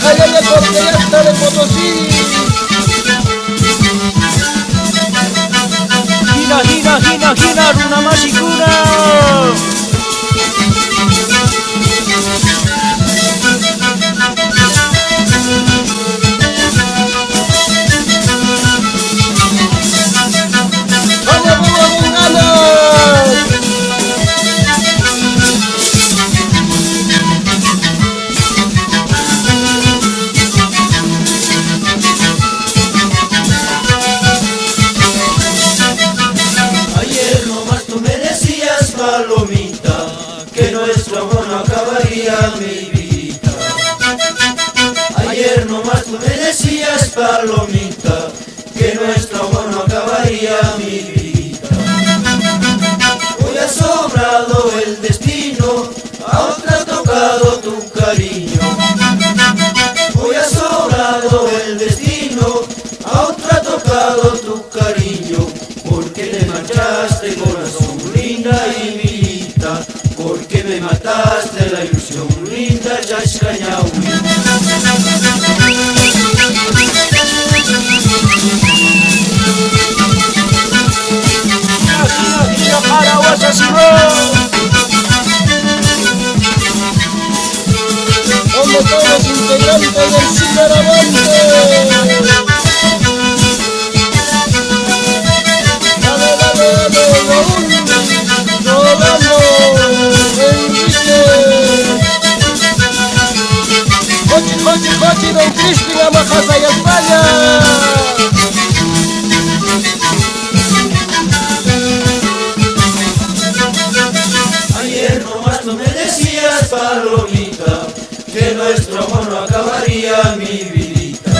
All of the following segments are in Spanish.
Jayaya, porque ya está de Potosí. Hina, Runa Mashikuna. Palomita, que nuestro amor no acabaría, mi vida. Ayer nomás tú me decías, Palomita, que nuestro amor no acabaría, mi vida. Hoy ha sobrado el destino, a otra ha tocado tu cariño. Hoy ha sobrado el destino, a otra ha tocado tu cariño, porque te marchaste, corazón linda y vida, porque me mataste la ilusión linda, ya extrañado. Donde todos integrantes del Cineravante. Cochi, don Crispin, Amajasa y España. Ayer nomás tú me decías, Palomita, que nuestro amor no acabaría, mi vidita.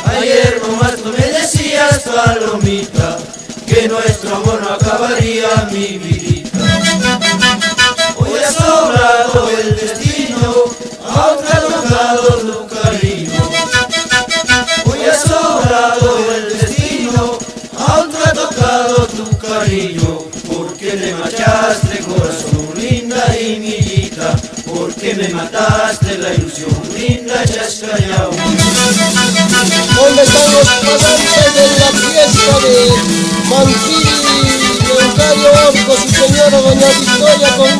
Ayer nomás tú me decías, Palomita, que nuestro amor no acabaría, mi vidita. Hoy ha sobrado el destino, a otra ha tocado tu cariño. Hoy ha sobrado el destino, a otra ha tocado tu cariño, porque me marchaste, corazón linda y mi hija, porque me mataste la ilusión linda, ya has callado. ¿Dónde están los pasantes de la fiesta de Manquiri, Leocadio Orco, su señora doña Victoria con